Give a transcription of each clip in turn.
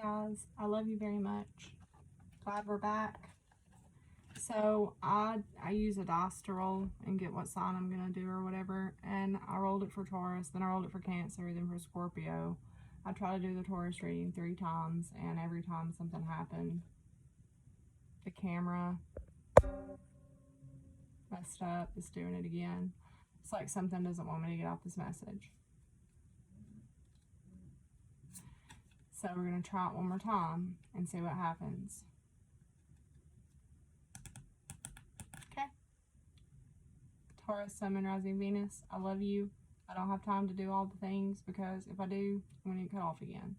guys, I love you very much. Glad we're back. So I use a dice to roll and get what sign I'm gonna do or whatever, and I rolled it for Taurus, then I rolled it for Cancer, then for Scorpio. I try to do the Taurus reading 3 times, and every time something happened. The camera messed up, it's doing it again. It's like something doesn't want me to get off this message. So we're going to try it one more time and see what happens. Okay. Taurus, Sun, Moon, Rising, Venus, I love you. I don't have time to do all the things because if I do, I'm going to get cut off again.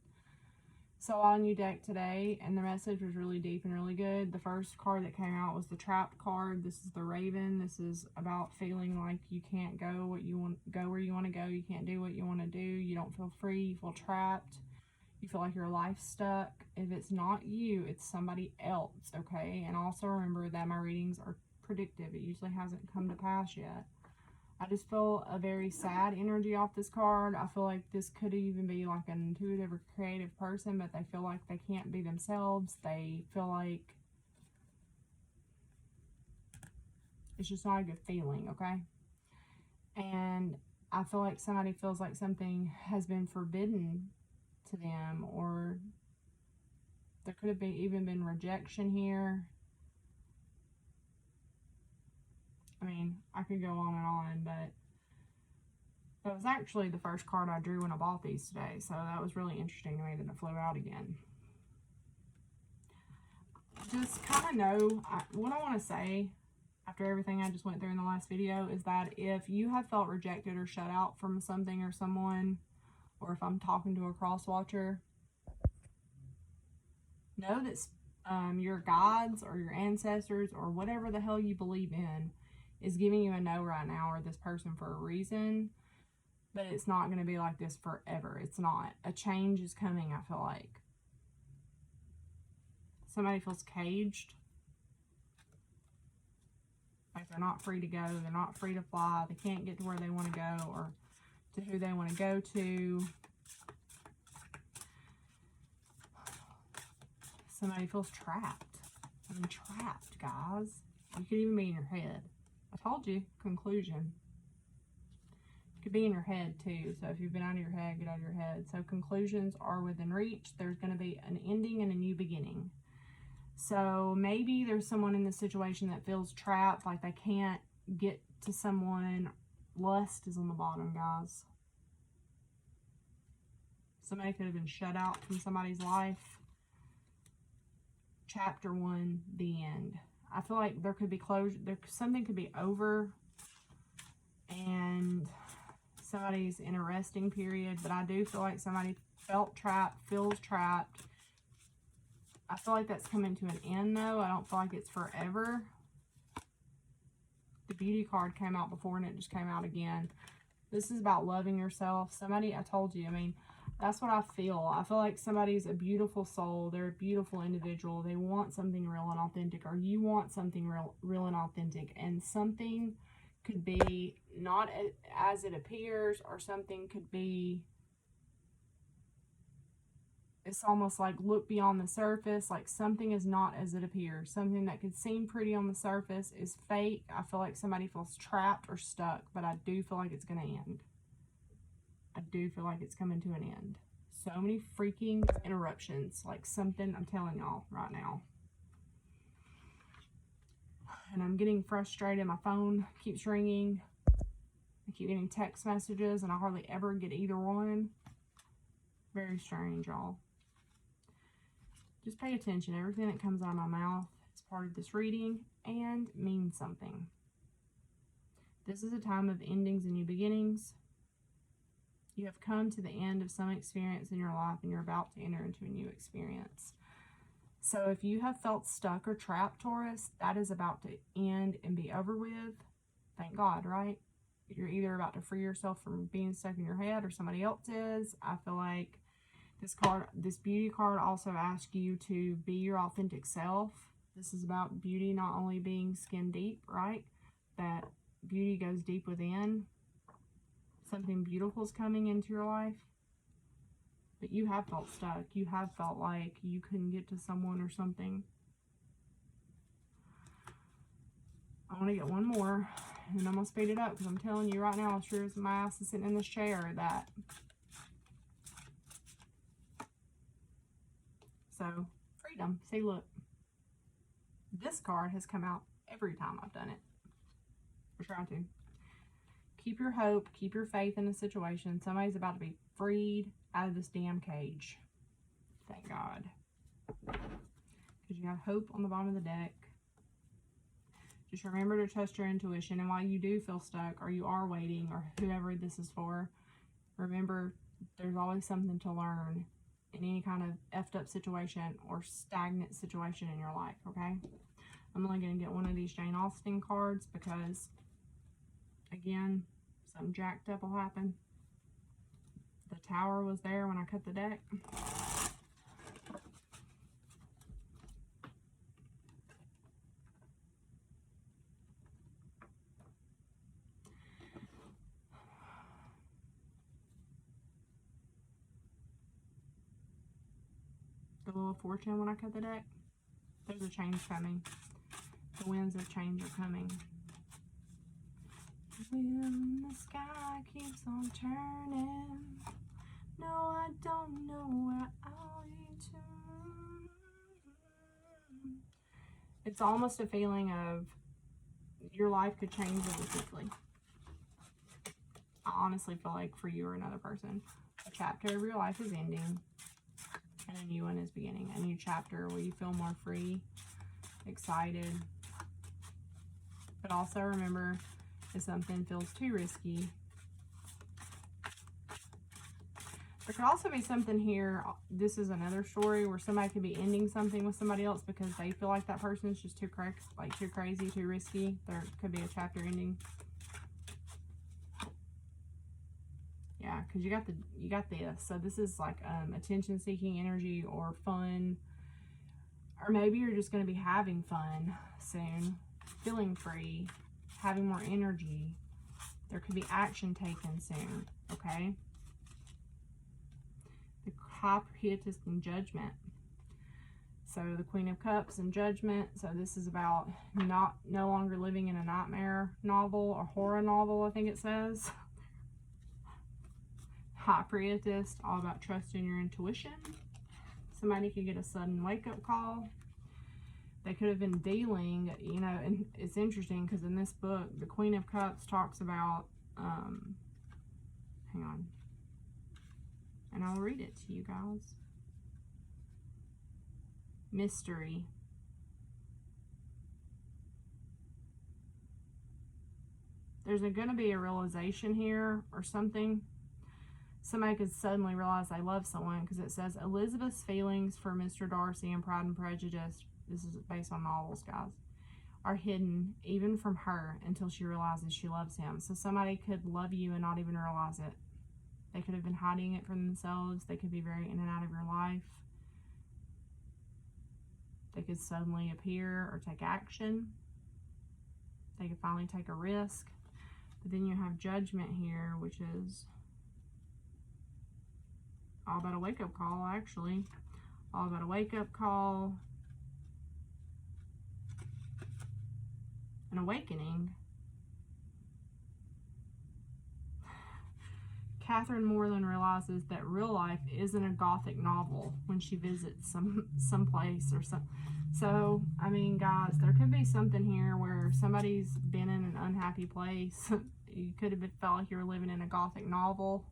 So on your deck today, and the message was really deep and really good. The first card that came out was the Trapped card. This is the Raven. This is about feeling like you can't go where you want to go. You can't do what you want to do. You don't feel free. You feel trapped. You feel like your life's stuck. If it's not you, it's somebody else, okay? And also remember that my readings are predictive. It usually hasn't come to pass yet. I just feel a very sad energy off this card. I feel like this could even be like an intuitive or creative person, but they feel like they can't be themselves. They feel like it's just not a good feeling, okay? And I feel like somebody feels like something has been forbidden to them, or there could have even been rejection here. I mean, I could go on, but that was actually the first card I drew when I bought these today, so that was really interesting to me that it flew out again. Just kind of know what I want to say after everything I just went through in the last video is that if you have felt rejected or shut out from something or someone, or if I'm talking to a cross watcher, know that your guides or your ancestors or whatever the hell you believe in is giving you a no right now, or this person for a reason, but it's not going to be like this forever. It's not. A change is coming, I feel like. Somebody feels caged. Like they're not free to go. They're not free to fly. They can't get to where they want to go or to who they want to go to. Somebody feels trapped. I mean, trapped, guys. You could even be in your head. I told you, conclusion. It could be in your head too. So if you've been out of your head, get out of your head. So conclusions are within reach. There's going to be an ending and a new beginning. So maybe there's someone in this situation that feels trapped, like they can't get to someone. Lust is on the bottom, guys. Somebody could have been shut out from somebody's life. Chapter 1, the end. I feel like there could be closure. Something could be over, and somebody's in a resting period. But I do feel like somebody felt trapped, feels trapped. I feel like that's coming to an end, though. I don't feel like it's forever. The Beauty card came out before, and it just came out again. This is about loving yourself. Somebody, I told you, I mean, that's what I feel. I feel like somebody's a beautiful soul. They're a beautiful individual. They want something real and authentic, or you want something real and authentic. And something could be not as it appears, or something could be, it's almost like look beyond the surface. Like something is not as it appears. Something that could seem pretty on the surface is fake. I feel like somebody feels trapped or stuck, but I do feel like it's going to end. I do feel like it's coming to an end. So many freaking interruptions. Like something, I'm telling y'all right now. And I'm getting frustrated. My phone keeps ringing. I keep getting text messages and I hardly ever get either one. Very strange, y'all. Just pay attention. Everything that comes out of my mouth is part of this reading and means something. This is a time of endings and new beginnings. You have come to the end of some experience in your life and you're about to enter into a new experience. So if you have felt stuck or trapped, Taurus, that is about to end and be over with. Thank God, right? You're either about to free yourself from being stuck in your head or somebody else is. I feel like this Beauty card also asks you to be your authentic self. This is about beauty not only being skin deep, right? That beauty goes deep within. Something beautiful is coming into your life. But you have felt stuck. You have felt like you couldn't get to someone or something. I want to get one more, and I'm going to speed it up because I'm telling you right now, as sure as my ass is sitting in this chair, that. So, freedom. See, look. This card has come out every time I've done it. Or try to. Keep your hope. Keep your faith in a situation. Somebody's about to be freed out of this damn cage. Thank God. Because you have hope on the bottom of the deck. Just remember to trust your intuition. And while you do feel stuck, or you are waiting, or whoever this is for, remember there's always something to learn in any kind of effed up situation or stagnant situation in your life, okay? I'm only going to get one of these Jane Austen cards because, again, something jacked up will happen. The Tower was there when I cut the deck. The Wheel of Fortune when I cut the deck. There's a change coming. The winds of change are coming. The wheel in the sky keeps on turning. No, I don't know where I'll lead to. It's almost a feeling of your life could change really quickly. I honestly feel like for you or another person, a chapter of your life is ending and a new one is beginning. A new chapter where you feel more free, excited. But also remember, if something feels too risky, there could also be something here. This is another story where somebody could be ending something with somebody else because they feel like that person is just too crazy, too risky. There could be a chapter ending. Yeah, because you got this. So this is like attention-seeking energy or fun, or maybe you're just going to be having fun soon, feeling free, having more energy. There could be action taken soon. Okay. The High Priestess and Judgment. So the Queen of Cups and Judgment. So this is about no longer living in a nightmare novel or horror novel, I think it says. High Priestess, all about trusting your intuition. Somebody could get a sudden wake-up call. They could have been dealing, you know, and it's interesting because in this book, the Queen of Cups talks about, hang on, and I'll read it to you guys. Mystery. There's going to be a realization here or something. Somebody could suddenly realize they love someone because it says Elizabeth's feelings for Mr. Darcy and Pride and Prejudice, this is based on novels, guys, are hidden even from her until she realizes she loves him. So somebody could love you and not even realize it. They could have been hiding it from themselves. They could be very in and out of your life. They could suddenly appear or take action. They could finally take a risk. But then you have Judgment here, which is all about a wake-up call, actually. All about a wake-up call. An awakening. Catherine Morland realizes that real life isn't a gothic novel when she visits some place or some. So, I mean, guys, there could be something here where somebody's been in an unhappy place. You could have felt like you were living in a gothic novel.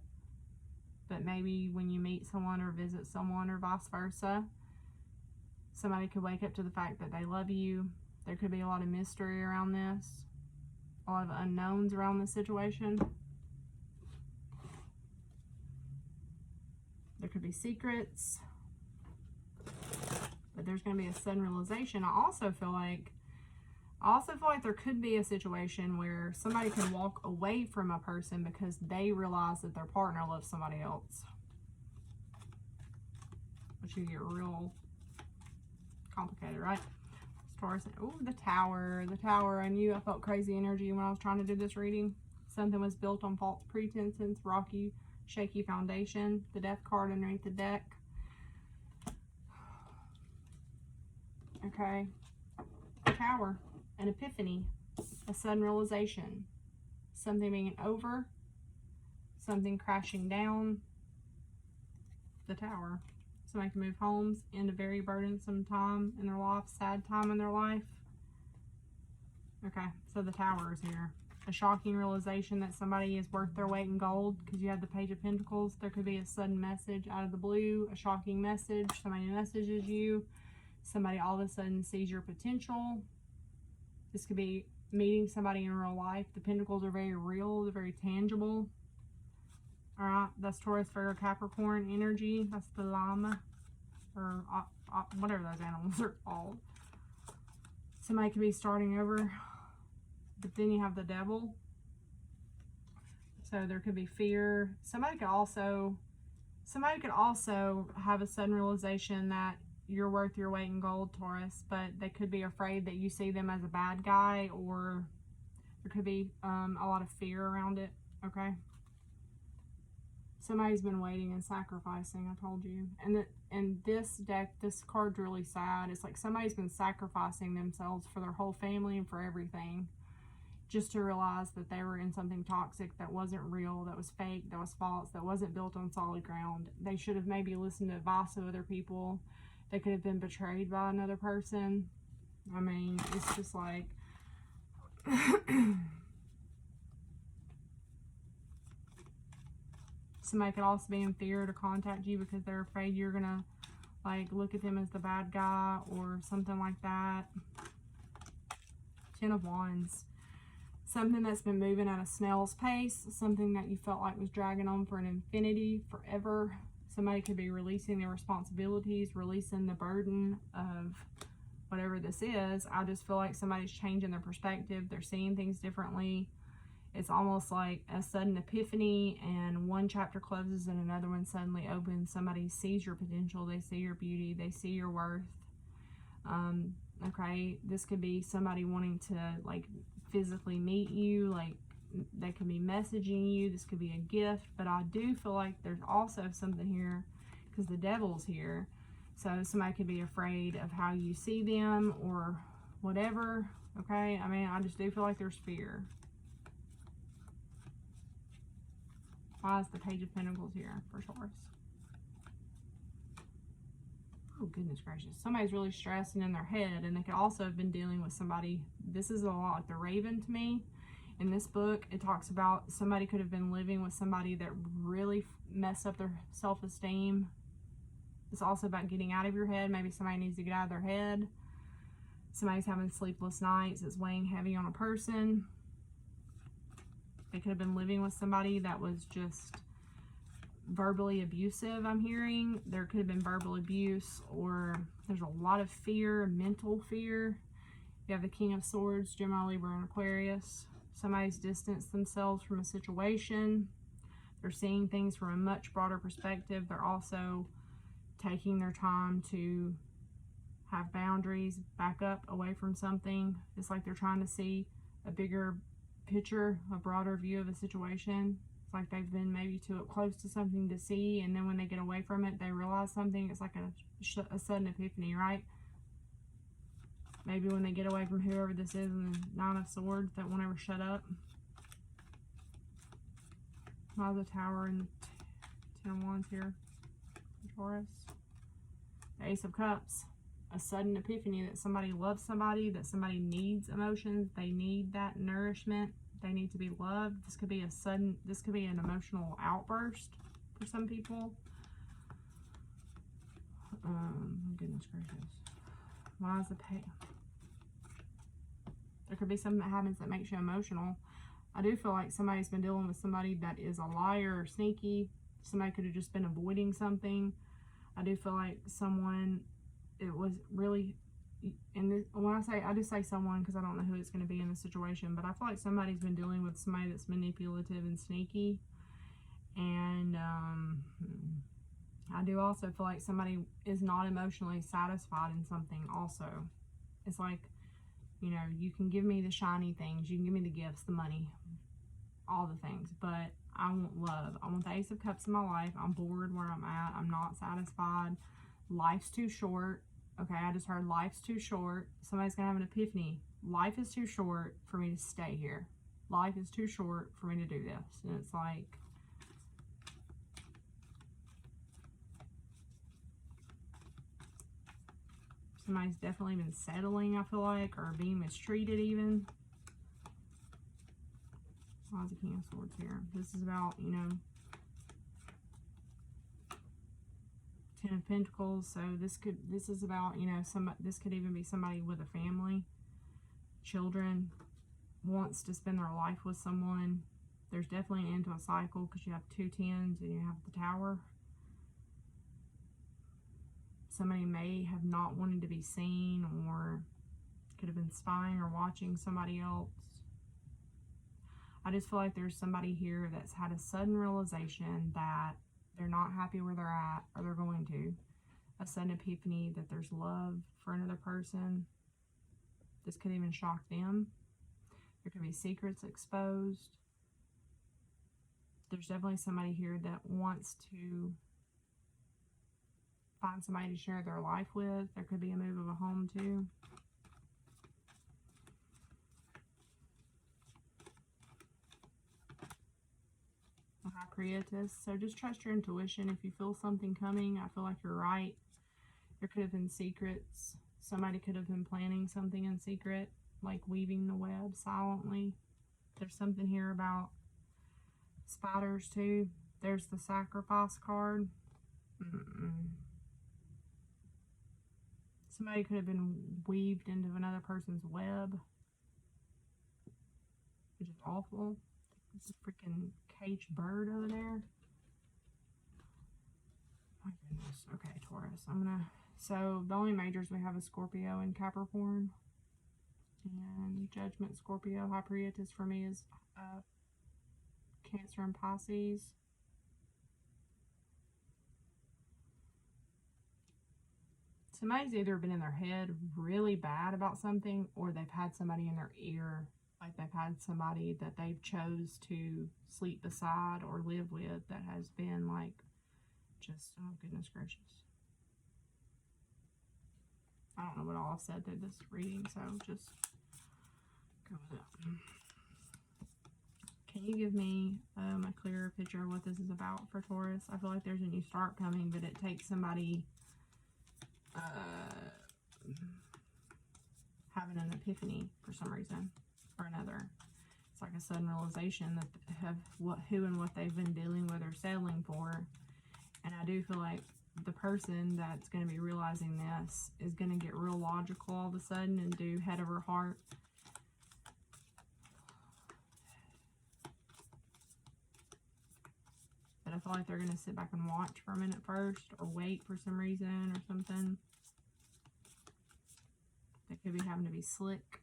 But maybe when you meet someone or visit someone or vice versa, somebody could wake up to the fact that they love you. There could be a lot of mystery around this. A lot of unknowns around this situation. There could be secrets. But there's going to be a sudden realization. I also feel like there could be a situation where somebody can walk away from a person because they realize that their partner loves somebody else. Which you get real complicated, right? Taurus. Oh, the Tower. The Tower. I felt crazy energy when I was trying to do this reading. Something was built on false pretenses, rocky shaky foundation, the Death card underneath the deck. Okay, Tower, an epiphany, a sudden realization, something being over, something crashing down. The Tower. Somebody can move homes, end a very burdensome time in their life, sad time in their life. Okay, so the Tower is here. A shocking realization that somebody is worth their weight in gold, because you have the Page of Pentacles. There could be a sudden message out of the blue, a shocking message. Somebody messages you. Somebody all of a sudden sees your potential. This could be meeting somebody in real life. The Pentacles are very real. They're very tangible. Alright, that's Taurus, Virgo, Capricorn energy. That's the llama. Or whatever those animals are called. Somebody could be starting over. But then you have the Devil. So there could be fear. Somebody could also have a sudden realization that you're worth your weight in gold, Taurus. But they could be afraid that you see them as a bad guy. Or there could be a lot of fear around it. Okay. Somebody's been waiting and sacrificing, I told you. And this deck, this card's really sad. It's like somebody's been sacrificing themselves for their whole family and for everything. Just to realize that they were in something toxic that wasn't real, that was fake, that was false, that wasn't built on solid ground. They should have maybe listened to advice of other people. They could have been betrayed by another person. I mean, it's just like... Somebody could also be in fear to contact you because they're afraid you're gonna like look at them as the bad guy or something like that. 10 of Wands. Something that's been moving at a snail's pace. Something that you felt like was dragging on for an infinity, forever. Somebody could be releasing their responsibilities, releasing the burden of whatever this is. I just feel like somebody's changing their perspective. They're seeing things differently. It's almost like a sudden epiphany, and one chapter closes and another one suddenly opens. Somebody sees your potential, they see your beauty, they see your worth. Okay, this could be somebody wanting to like physically meet you, like they could be messaging you. This could be a gift, but I do feel like there's also something here because the Devil's here. So somebody could be afraid of how you see them or whatever. Okay, I mean, I just do feel like there's fear. Why is the Page of Pentacles here for Taurus? Oh, goodness gracious. Somebody's really stressing in their head, and they could also have been dealing with somebody. This is a lot like the Raven to me. In this book, it talks about somebody could have been living with somebody that really messed up their self-esteem. It's also about getting out of your head. Maybe somebody needs to get out of their head. Somebody's having sleepless nights. It's weighing heavy on a person. They could have been living with somebody that was just verbally abusive, I'm hearing. There could have been verbal abuse, or there's a lot of fear, mental fear. You have the King of Swords, Gemini, Libra, and Aquarius. Somebody's distanced themselves from a situation. They're seeing things from a much broader perspective. They're also taking their time to have boundaries, back up away from something. It's like they're trying to see a bigger picture, a broader view of a situation. It's like they've been maybe too close to something to see, and then when they get away from it, they realize something. It's like a sudden epiphany, right? Maybe when they get away from whoever this is in the Nine of Swords, that won't ever shut up. Why the Tower and the 10 of Wands here for Taurus? The Ace of Cups. A sudden epiphany that somebody loves somebody, that somebody needs emotions. They need that nourishment. They need to be loved. This could be an emotional outburst for some people. Goodness gracious. Why is the pay? There could be something that happens that makes you emotional. I do feel like somebody's been dealing with somebody that is a liar or sneaky. Somebody could have just been avoiding something. I do feel like someone, it was really, and when I just say someone because I don't know who it's going to be in the situation, but I feel like somebody's been dealing with somebody that's manipulative and sneaky. And I do also feel like somebody is not emotionally satisfied in something also. It's like, you know, you can give me the shiny things, you can give me the gifts, the money, all the things, but I want love. I want the Ace of Cups in my life. I'm bored where I'm at. I'm not satisfied. Life's too short. Okay, I just heard life's too short. Somebody's going to have an epiphany. Life is too short for me to stay here. Life is too short for me to do this. And it's like, somebody's definitely been settling, I feel like, or being mistreated even. Why is the King of Swords here? This is about, you know, Ten of Pentacles. So this is about, you know, this could even be somebody with a family, children, wants to spend their life with someone. There's definitely an end to a cycle because you have 2 tens and you have the Tower. Somebody may have not wanted to be seen, or could have been spying or watching somebody else. I just feel like there's somebody here that's had a sudden realization that they're not happy where they're at, or they're going to. A sudden epiphany that there's love for another person. This could even shock them. There could be secrets exposed. There's definitely somebody here that wants to find somebody to share their life with. There could be a move of a home too. A High Priestess. So just trust your intuition. If you feel something coming, I feel like you're right. There could have been secrets. Somebody could have been planning something in secret, like weaving the web silently. There's something here about spiders too. There's the Sacrifice card. Somebody could have been weaved into another person's web, which is awful. There's a freaking caged bird over there. My goodness. Okay, Taurus. So the only majors we have is Scorpio and Capricorn. And Judgment, Scorpio. High Priestess for me is Cancer and Pisces. Somebody's either been in their head really bad about something, or they've had somebody in their ear, like they've had somebody that they've chose to sleep beside or live with that has been like, just, oh goodness gracious. I don't know what all I've said through this reading, so just go with it. Can you give me a clearer picture of what this is about for Taurus? I feel like there's a new start coming, but it takes somebody having an epiphany for some reason or another. It's like a sudden realization that who and what they've been dealing with or settling for. And I do feel like the person that's going to be realizing this is going to get real logical all of a sudden and do head over heart. But I feel like they're going to sit back and watch for a minute first, or wait for some reason or something. They could be having to be slick.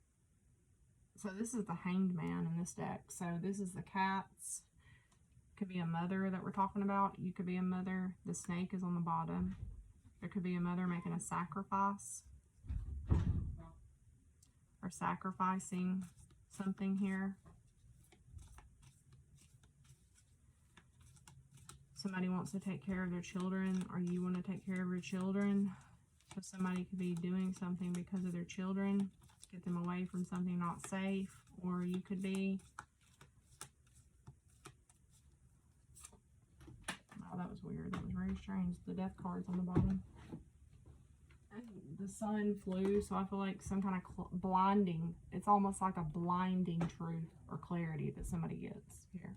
So this is the Hanged Man in this deck. So this is the cats. Could be a mother that we're talking about. You could be a mother. The snake is on the bottom. There could be a mother making a sacrifice, or sacrificing something here. Somebody wants to take care of their children, or you want to take care of your children. So somebody could be doing something because of their children to get them away from something not safe, or you could be... Oh, that was weird. That was very strange. The Death card's on the bottom. And the sun flew, so I feel like some kind of blinding. It's almost like a blinding truth or clarity that somebody gets here.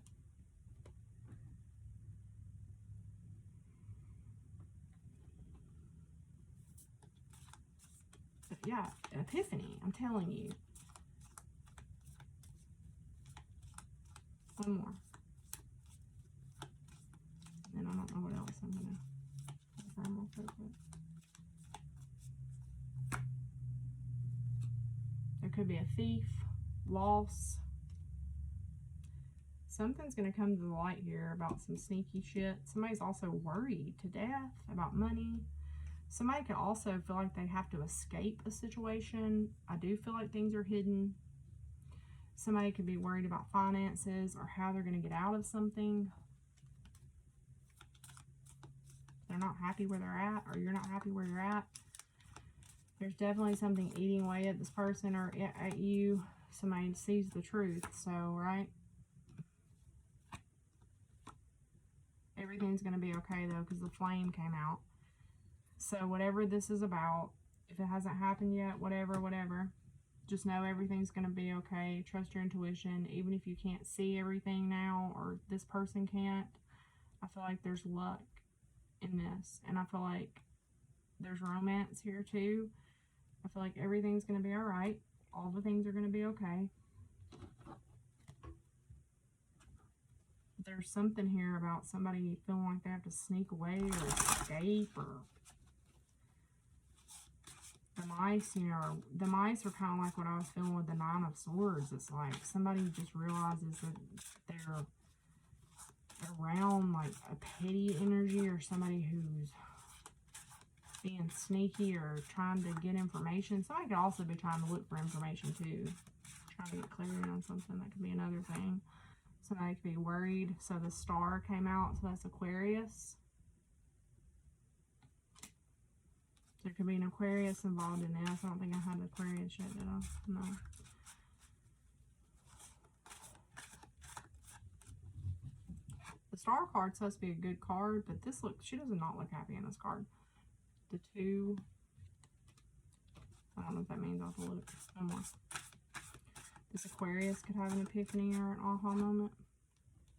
But yeah, epiphany. I'm telling you. One more. And I don't know what else I'm going to confirm real quick. There could be a thief, loss. Something's going to come to the light here about some sneaky shit. Somebody's also worried to death about money. Somebody could also feel like they have to escape a situation. I do feel like things are hidden. Somebody could be worried about finances or how they're going to get out of something. They're not happy where they're at, or you're not happy where you're at. There's definitely something eating away at this person or at you. Somebody sees the truth, so, right? Everything's going to be okay, though, because the flame came out. So whatever this is about, if it hasn't happened yet, whatever, just know everything's going to be okay. Trust your intuition. Even if you can't see everything now, or this person can't, I feel like there's luck in this. And I feel like there's romance here, too. I feel like everything's going to be all right. All the things are going to be okay. There's something here about somebody feeling like they have to sneak away or escape, or the mice, you know, the mice are kind of like what I was feeling with the Nine of Swords. It's like somebody just realizes that they're around like a petty energy, or somebody who's being sneaky or trying to get information. Somebody could also be trying to look for information too, trying to get clarity on something. That could be another thing. Somebody could be worried. So the star came out, so that's Aquarius. There could be an Aquarius involved in this. I don't think I had Aquarius yet, did I? No. The star card's supposed to be a good card, but this looks, she does not look happy in this card. The 2. I don't know what that means. I'll have to look. No more. This Aquarius could have an epiphany or an aha moment.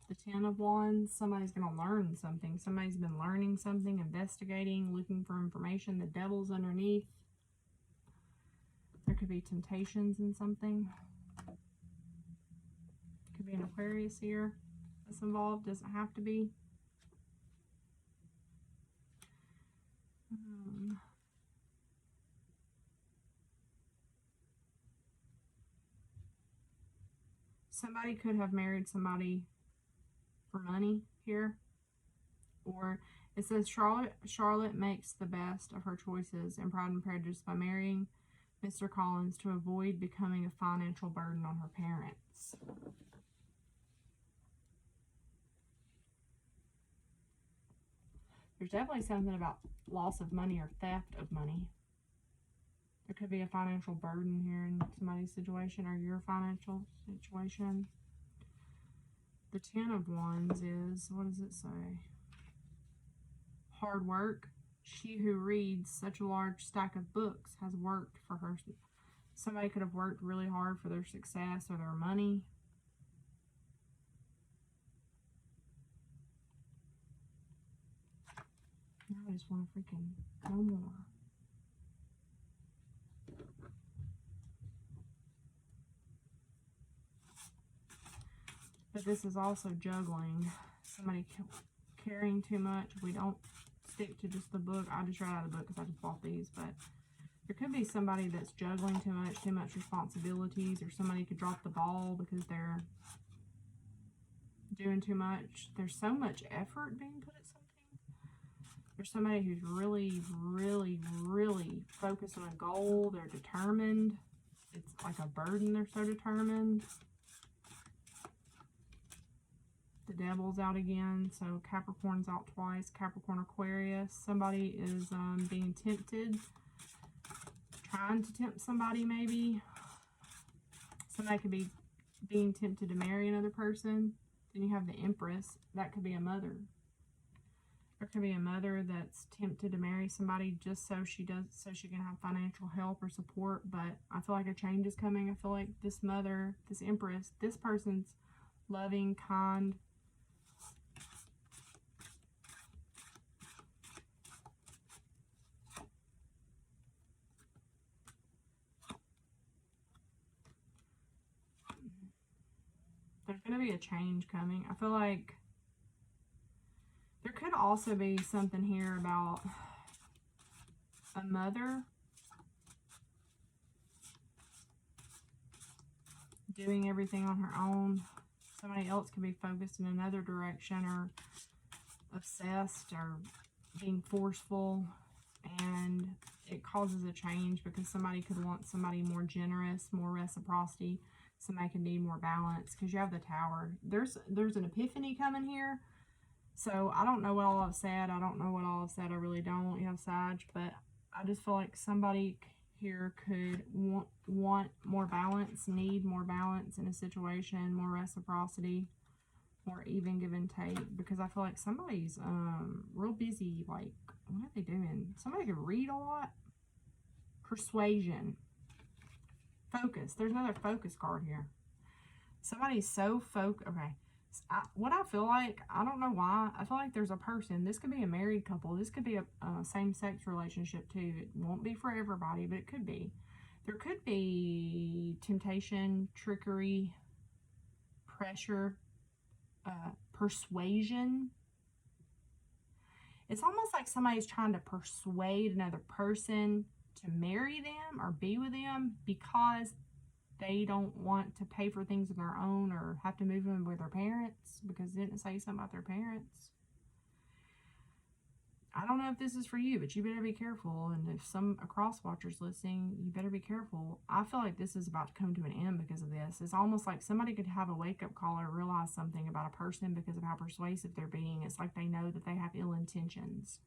The 10 of Wands, somebody's going to learn something. Somebody's been learning something, investigating, looking for information. The Devil's underneath. There could be temptations in something. Could be an Aquarius here that's involved. Doesn't have to be. Somebody could have married somebody for money here. Or it says Charlotte makes the best of her choices in Pride and Prejudice by marrying Mr. Collins to avoid becoming a financial burden on her parents. There's definitely something about loss of money or theft of money. There could be a financial burden here in somebody's situation, or your financial situation. The 10 of Wands is, what does it say? Hard work. She who reads such a large stack of books has worked for her. Somebody could have worked really hard for their success or their money. Now I just want to freaking go more. But this is also juggling. Somebody carrying too much. We don't stick to just the book. I just read out of the book because I just bought these. But there could be somebody that's juggling too much responsibilities. Or somebody could drop the ball because they're doing too much. There's so much effort being put at something. There's somebody who's really, really, really focused on a goal. They're determined. It's like a burden. They're so determined. The Devil's out again, so Capricorn's out twice. Capricorn, Aquarius. Somebody is being tempted, trying to tempt somebody maybe. Somebody could be being tempted to marry another person. Then you have the Empress. That could be a mother. There could be a mother that's tempted to marry somebody just so she can have financial help or support. But I feel like a change is coming. I feel like this mother, this Empress, this person's loving, kind. There's going to be a change coming. I feel like there could also be something here about a mother doing everything on her own. Somebody else could be focused in another direction, or obsessed, or being forceful, and it causes a change because somebody could want somebody more generous, more reciprocity. somebody can need more balance because you have the Tower. There's an epiphany coming here. So I don't know what all I've said. I don't know what all I've said. I really don't. You have Sag, but I just feel like somebody here could want more balance, need more balance in a situation, more reciprocity, more even give and take, because I feel like somebody's real busy. Like, what are they doing? Somebody could read a lot. Persuasion. Focus. There's another focus card here. Somebody's so focused. Okay. What I feel like, I don't know why, I feel like there's a person. This could be a married couple. This could be a same-sex relationship too. It won't be for everybody, but it could be. There could be temptation, trickery, pressure, persuasion. It's almost like somebody's trying to persuade another person to marry them or be with them because they don't want to pay for things on their own or have to move in with their parents because they didn't say something about their parents. I don't know if this is for you, but you better be careful. And if a cross-watcher's listening, you better be careful. I feel like this is about to come to an end because of this. It's almost like somebody could have a wake-up call or realize something about a person because of how persuasive they're being. It's like they know that they have ill intentions.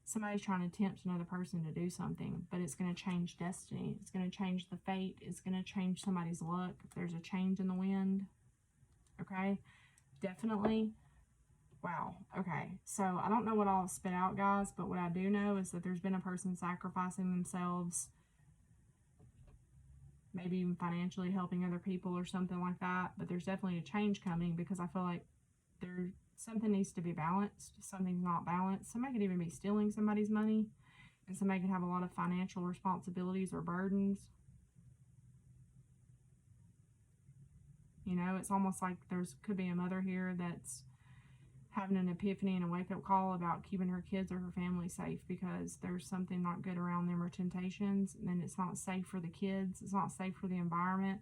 Somebody's trying to tempt another person to do something, but it's going to change destiny. It's going to change the fate. It's going to change somebody's luck. If there's a change in the wind, okay? Definitely. Wow. Okay. So I don't know what I'll spit out, guys, but what I do know is that there's been a person sacrificing themselves, maybe even financially helping other people or something like that. But there's definitely a change coming because I feel like something needs to be balanced. Something's not balanced. Somebody could even be stealing somebody's money, and somebody could have a lot of financial responsibilities or burdens. You know, it's almost like could be a mother here that's having an epiphany and a wake-up call about keeping her kids or her family safe because there's something not good around them or temptations, and then it's not safe for the kids. It's not safe for the environment.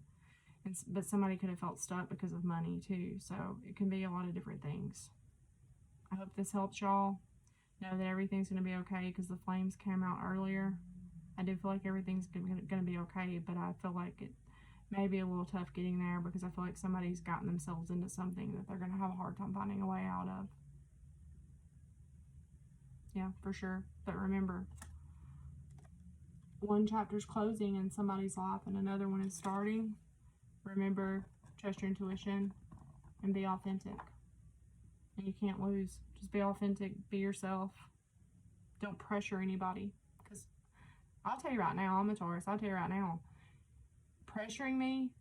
But somebody could have felt stuck because of money too. So it can be a lot of different things. I hope this helps y'all. Know that everything's going to be okay because the flames came out earlier. I do feel like everything's going to be okay, but I feel like it may be a little tough getting there because I feel like somebody's gotten themselves into something that they're going to have a hard time finding a way out of. Yeah, for sure. But remember, one chapter's closing in somebody's life and another one is starting. Remember, trust your intuition and be authentic. And you can't lose. Just be authentic. Be yourself. Don't pressure anybody. Because I'll tell you right now, I'm a Taurus. I'll tell you right now, pressuring me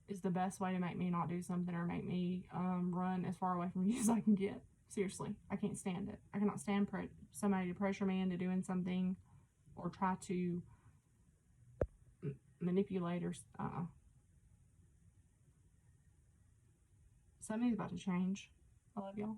is the best way to make me not do something or make me run as far away from you as I can get. Seriously, I can't stand it. I cannot stand somebody to pressure me into doing something or try to manipulate or something's about to change. I love y'all.